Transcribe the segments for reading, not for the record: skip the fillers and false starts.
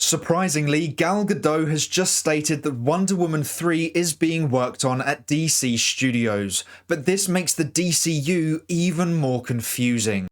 Surprisingly, Gal Gadot has just stated that Wonder Woman 3 is being worked on at DC Studios, but this makes the DCU even more confusing.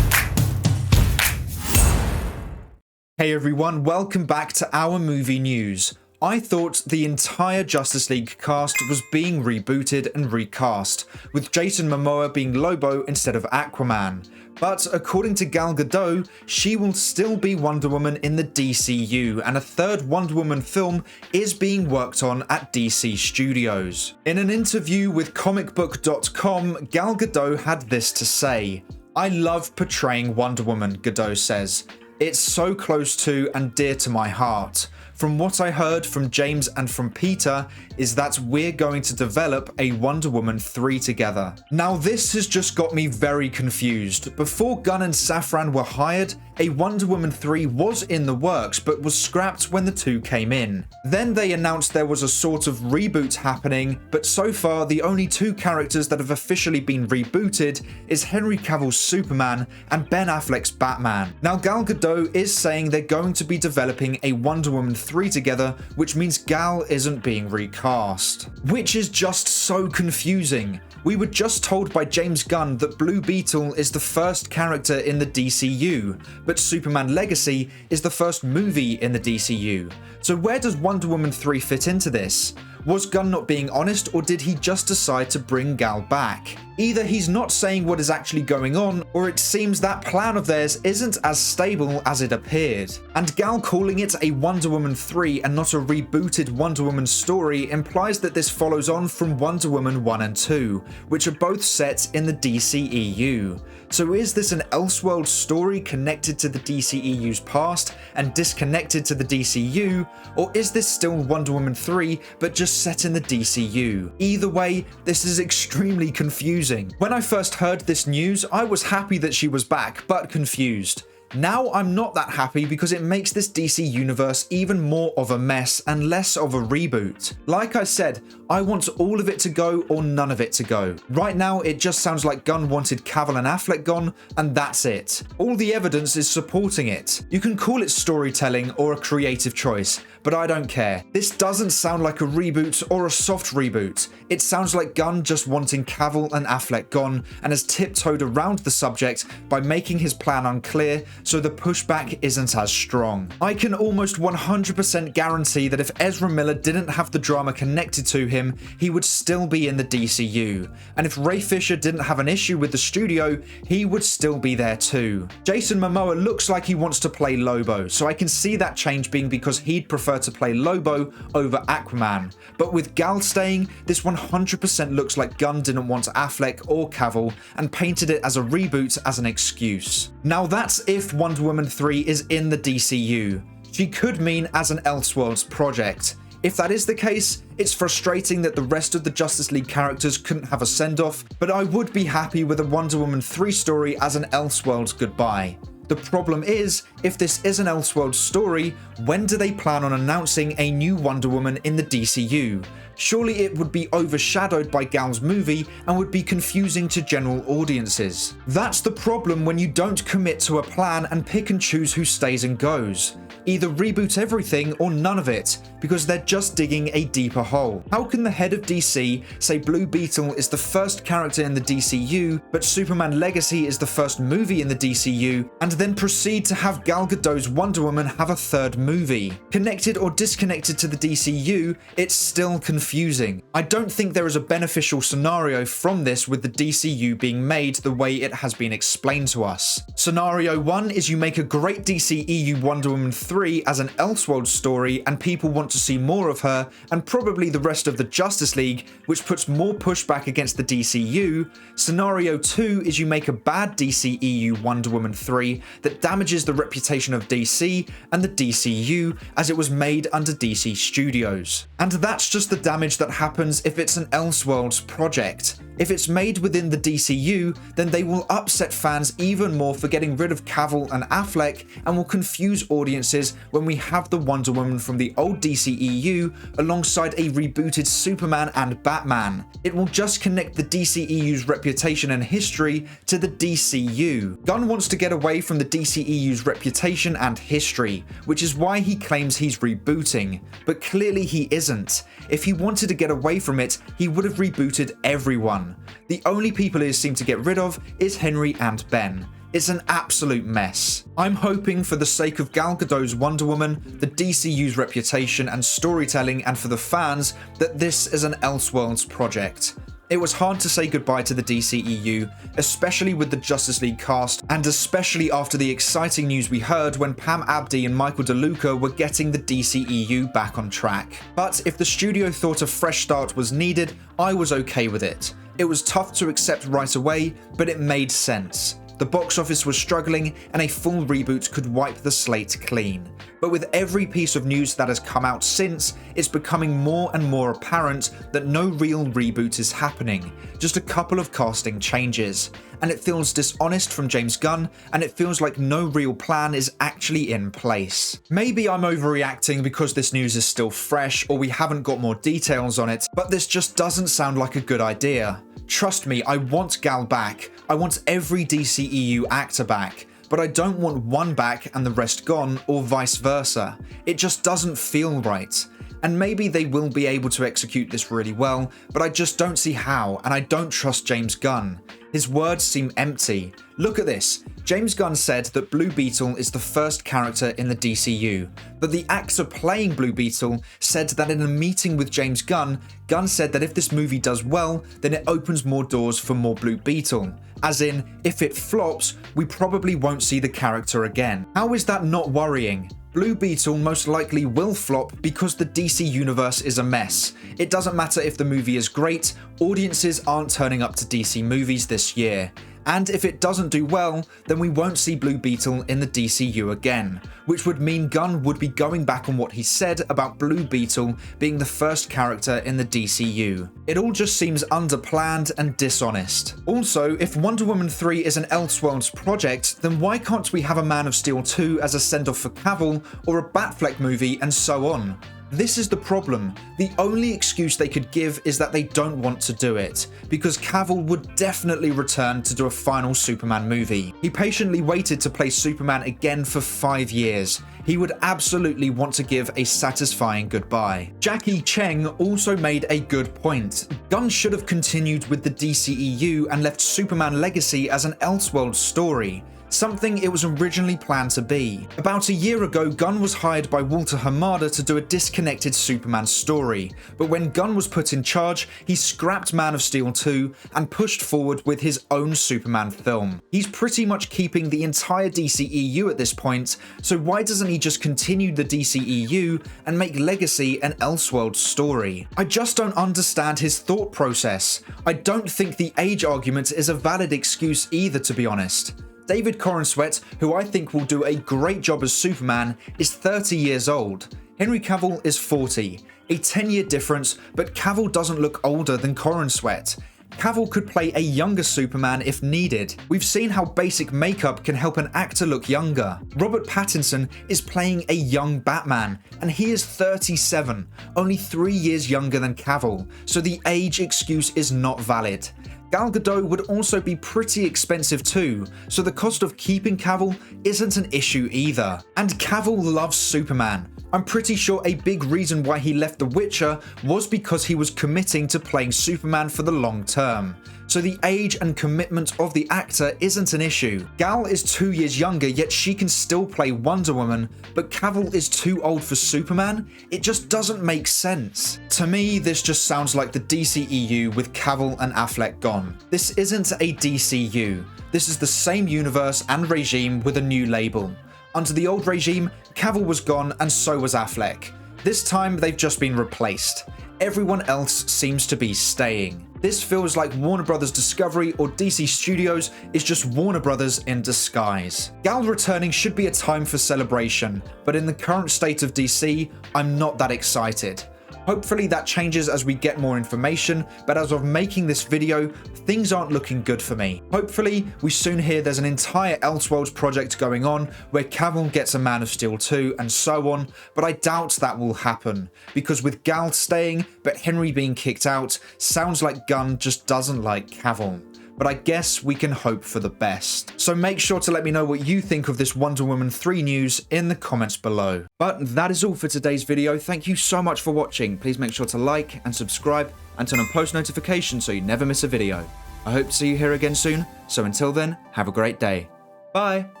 Hey everyone, welcome back to our movie news. I thought the entire Justice League cast was being rebooted and recast, with Jason Momoa being Lobo instead of Aquaman. But according to Gal Gadot, she will still be Wonder Woman in the DCU, and a third Wonder Woman film is being worked on at DC Studios. In an interview with comicbook.com, Gal Gadot had this to say: "I love portraying Wonder Woman," Gadot says. "It's so close to and dear to my heart. From what I heard from James and from Peter is that we're going to develop a Wonder Woman 3 together." Now this has just got me very confused. Before Gunn and Safran were hired, a Wonder Woman 3 was in the works but was scrapped when the two came in. Then they announced there was a sort of reboot happening, but so far the only two characters that have officially been rebooted is Henry Cavill's Superman and Ben Affleck's Batman. Now Gal Gadot is saying they're going to be developing a Wonder Woman 3 together, which means Gal isn't being recast. Which is just so confusing. We were just told by James Gunn that Blue Beetle is the first character in the DCU, but Superman Legacy is the first movie in the DCU. So where does Wonder Woman 3 fit into this? Was Gunn not being honest, or did he just decide to bring Gal back? Either he's not saying what is actually going on, or it seems that plan of theirs isn't as stable as it appeared. And Gal calling it a Wonder Woman 3 and not a rebooted Wonder Woman story implies that this follows on from Wonder Woman 1 and 2, which are both set in the DCEU. So is this an Elseworld story connected to the DCEU's past and disconnected to the DCU, or is this still Wonder Woman 3 but just set in the DCU? Either way, this is extremely confusing. When I first heard this news, I was happy that she was back, but confused. Now I'm not that happy because it makes this DC universe even more of a mess and less of a reboot. Like I said, I want all of it to go or none of it to go. Right now it just sounds like Gunn wanted Cavill and Affleck gone, and that's it. All the evidence is supporting it. You can call it storytelling or a creative choice, but I don't care. This doesn't sound like a reboot or a soft reboot. It sounds like Gunn just wanting Cavill and Affleck gone and has tiptoed around the subject by making his plan unclear so the pushback isn't as strong. I can almost 100% guarantee that if Ezra Miller didn't have the drama connected to him, he would still be in the DCU. And if Ray Fisher didn't have an issue with the studio, he would still be there too. Jason Momoa looks like he wants to play Lobo, so I can see that change being because he'd prefer to play Lobo over Aquaman. But with Gal staying, this 100% looks like Gunn didn't want Affleck or Cavill and painted it as a reboot as an excuse. Now that's if Wonder Woman 3 is in the DCU. She could mean as an Elseworlds project. If that is the case, it's frustrating that the rest of the Justice League characters couldn't have a send-off, but I would be happy with a Wonder Woman 3 story as an Elseworlds goodbye. The problem is, if this is an Elseworlds story, when do they plan on announcing a new Wonder Woman in the DCU? Surely it would be overshadowed by Gal's movie and would be confusing to general audiences. That's the problem when you don't commit to a plan and pick and choose who stays and goes. Either reboot everything or none of it, because they're just digging a deeper hole. How can the head of DC say Blue Beetle is the first character in the DCU, but Superman Legacy is the first movie in the DCU, and then proceed to have Gal Gadot's Wonder Woman have a third movie? Connected or disconnected to the DCU, it's still confusing. I don't think there is a beneficial scenario from this with the DCU being made the way it has been explained to us. Scenario 1 is you make a great DCEU Wonder Woman 3 as an Elseworlds story and people want to see more of her and probably the rest of the Justice League, which puts more pushback against the DCU. Scenario 2 is you make a bad DCEU Wonder Woman 3 that damages the reputation of DC and the DCU as it was made under DC Studios. And that's just the damage that happens if it's an Elseworlds project. If it's made within the DCU, then they will upset fans even more for getting rid of Cavill and Affleck and will confuse audiences when we have the Wonder Woman from the old DCEU alongside a rebooted Superman and Batman. It will just connect the DCEU's reputation and history to the DCU. Gunn wants to get away from the the DCEU's reputation and history, which is why he claims he's rebooting. But clearly he isn't. If he wanted to get away from it, he would have rebooted everyone. The only people he seems to get rid of is Henry and Ben. It's an absolute mess. I'm hoping for the sake of Gal Gadot's Wonder Woman, the DCU's reputation and storytelling, and for the fans, that this is an Elseworlds project. It was hard to say goodbye to the DCEU, especially with the Justice League cast, and especially after the exciting news we heard when Pam Abdy and Michael DeLuca were getting the DCEU back on track. But if the studio thought a fresh start was needed, I was okay with it. It was tough to accept right away, but it made sense. The box office was struggling, and a full reboot could wipe the slate clean. But with every piece of news that has come out since, it's becoming more and more apparent that no real reboot is happening, just a couple of casting changes. And it feels dishonest from James Gunn, and it feels like no real plan is actually in place. Maybe I'm overreacting because this news is still fresh, or we haven't got more details on it, but this just doesn't sound like a good idea. Trust me, I want Gal back. I want every DCEU actor back, but I don't want one back and the rest gone, or vice versa. It just doesn't feel right. And maybe they will be able to execute this really well, but I just don't see how, and I don't trust James Gunn. His words seem empty. Look at this. James Gunn said that Blue Beetle is the first character in the DCU, but the actor playing Blue Beetle said that in a meeting with James Gunn, Gunn said that if this movie does well, then it opens more doors for more Blue Beetle. As in, if it flops, we probably won't see the character again. How is that not worrying? Blue Beetle most likely will flop because the DC universe is a mess. It doesn't matter if the movie is great, audiences aren't turning up to DC movies this year. And if it doesn't do well, then we won't see Blue Beetle in the DCU again, which would mean Gunn would be going back on what he said about Blue Beetle being the first character in the DCU. It all just seems underplanned and dishonest. Also, if Wonder Woman 3 is an Elseworlds project, then why can't we have a Man of Steel 2 as a send-off for Cavill, or a Batfleck movie, and so on? This is the problem. The only excuse they could give is that they don't want to do it, because Cavill would definitely return to do a final Superman movie. He patiently waited to play Superman again for 5 years. He would absolutely want to give a satisfying goodbye. Jackie Cheng also made a good point. Gunn should have continued with the DCEU and left Superman Legacy as an Elseworlds story. Something it was originally planned to be. About a year ago, Gunn was hired by Walter Hamada to do a disconnected Superman story, but when Gunn was put in charge, he scrapped Man of Steel 2 and pushed forward with his own Superman film. He's pretty much keeping the entire DCEU at this point, so why doesn't he just continue the DCEU and make Legacy an Elseworlds story? I just don't understand his thought process. I don't think the age argument is a valid excuse either, to be honest. David Corenswet, who I think will do a great job as Superman, is 30 years old. Henry Cavill is 40. A 10-year difference, but Cavill doesn't look older than Corenswet. Cavill could play a younger Superman if needed. We've seen how basic makeup can help an actor look younger. Robert Pattinson is playing a young Batman, and he is 37, only 3 years younger than Cavill, so the age excuse is not valid. Gal Gadot would also be pretty expensive too, so the cost of keeping Cavill isn't an issue either. And Cavill loves Superman. I'm pretty sure a big reason why he left The Witcher was because he was committing to playing Superman for the long term. So the age and commitment of the actor isn't an issue. Gal is 2 years younger, yet she can still play Wonder Woman, but Cavill is too old for Superman? It just doesn't make sense. To me, this just sounds like the DCEU with Cavill and Affleck gone. This isn't a DCU. This is the same universe and regime with a new label. Under the old regime, Cavill was gone and so was Affleck. This time, they've just been replaced. Everyone else seems to be staying. This feels like Warner Bros. Discovery or DC Studios is just Warner Bros. In disguise. Gal returning should be a time for celebration, but in the current state of DC, I'm not that excited. Hopefully that changes as we get more information, but as of making this video, things aren't looking good for me. Hopefully, we soon hear there's an entire Elseworlds project going on where Cavill gets a Man of Steel 2 and so on, but I doubt that will happen, because with Gal staying but Henry being kicked out, sounds like Gunn just doesn't like Cavill. but I guess we can hope for the best. So make sure to let me know what you think of this Wonder Woman 3 news in the comments below. But that is all for today's video. Thank you so much for watching. Please make sure to like and subscribe and turn on post notifications so you never miss a video. I hope to see you here again soon, so until then, have a great day. Bye!